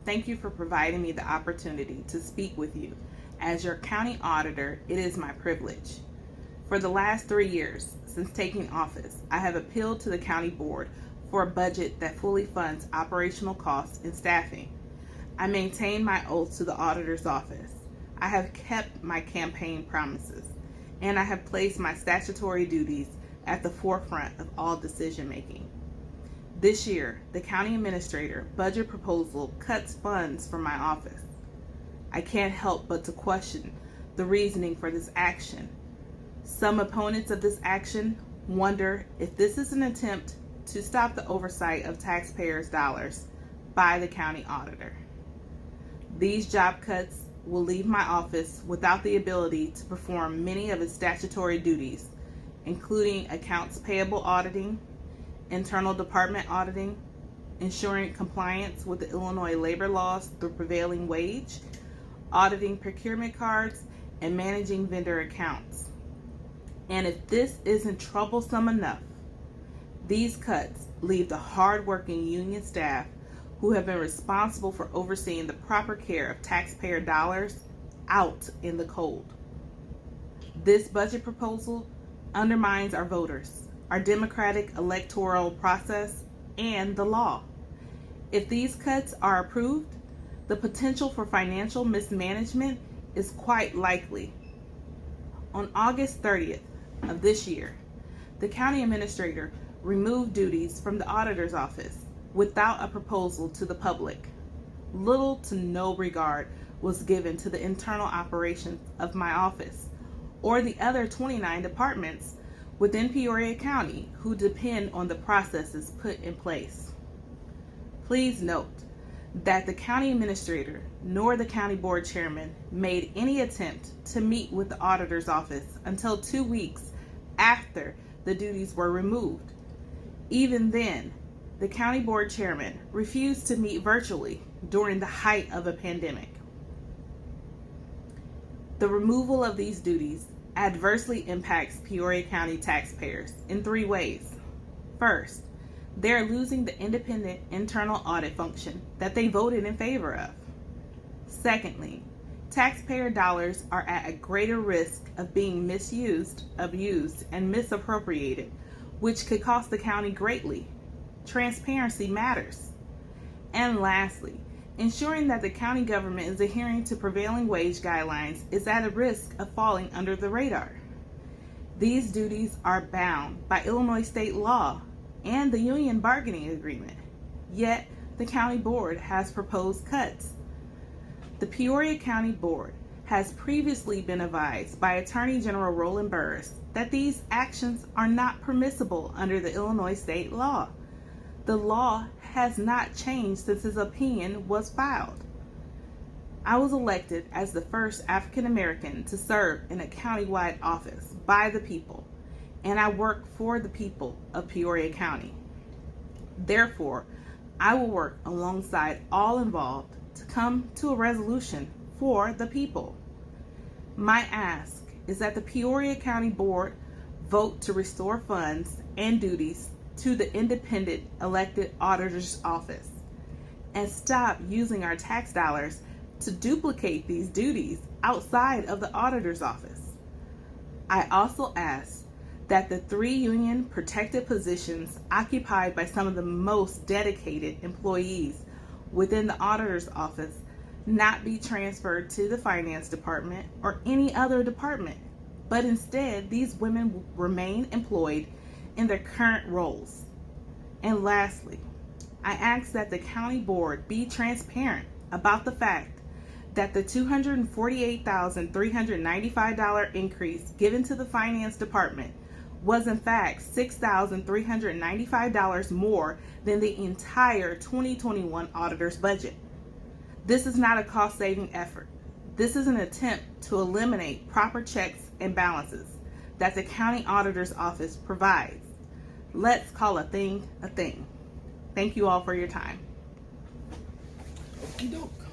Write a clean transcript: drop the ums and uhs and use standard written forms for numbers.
Thank you for providing me the opportunity to speak with you. As your county auditor, it is my privilege. For the last 3 years since taking office, I have appealed to the county board for a budget that fully funds operational costs and staffing. I maintain my oath to the auditor's office. I have kept my campaign promises, and I have placed my statutory duties at the forefront of all decision making. This year, the county administrator budget proposal cuts funds from my office. I can't help but to question the reasoning for this action. Some opponents of this action wonder if this is an attempt to stop the oversight of taxpayers' dollars by the county auditor. These job cuts will leave my office without the ability to perform many of its statutory duties, including accounts payable auditing, internal department auditing, ensuring compliance with the Illinois labor laws through prevailing wage, auditing procurement cards, and managing vendor accounts. And if this isn't troublesome enough, these cuts leave the hard-working union staff who have been responsible for overseeing the proper care of taxpayer dollars out in the cold. This budget proposal undermines our voters, our democratic electoral process, and the law. If these cuts are approved, the potential for financial mismanagement is quite likely. On August 30th of this year, the county administrator removed duties from the auditor's office without a proposal to the public. Little to no regard was given to the internal operations of my office or the other 29 departments within Peoria County who depend on the processes put in place. Please note that the county administrator nor the county board chairman made any attempt to meet with the auditor's office until 2 weeks after the duties were removed. Even then, the county board chairman refused to meet virtually during the height of a pandemic. The removal of these duties adversely impacts Peoria County taxpayers in 3 ways. First, they're losing the independent internal audit function that they voted in favor of. Secondly, taxpayer dollars are at a greater risk of being misused, abused, and misappropriated, which could cost the county greatly. Transparency matters. And lastly, ensuring that the county government is adhering to prevailing wage guidelines is at a risk of falling under the radar. These duties are bound by Illinois state law and the union bargaining agreement, yet the county board has proposed cuts. The Peoria County Board has previously been advised by Attorney General Roland Burris that these actions are not permissible under the Illinois state law. The law has not changed since his opinion was filed. I was elected as the first African American to serve in a countywide office by the people, and I work for the people of Peoria County. Therefore, I will work alongside all involved to come to a resolution for the people. My ask is that the Peoria County Board vote to restore funds and duties to the independent elected auditor's office and stop using our tax dollars to duplicate these duties outside of the auditor's office. I also ask that the 3 union protected positions occupied by some of the most dedicated employees within the auditor's office not be transferred to the finance department or any other department, but instead these women will remain employed in their current roles. And lastly, I ask that the county board be transparent about the fact that the $248,395 increase given to the finance department was in fact $6,395 more than the entire 2021 auditor's budget. This is not a cost-saving effort. This is an attempt to eliminate proper checks and balances that the county auditor's office provides. Let's call a thing a thing. Thank you all for your time. Okie doke.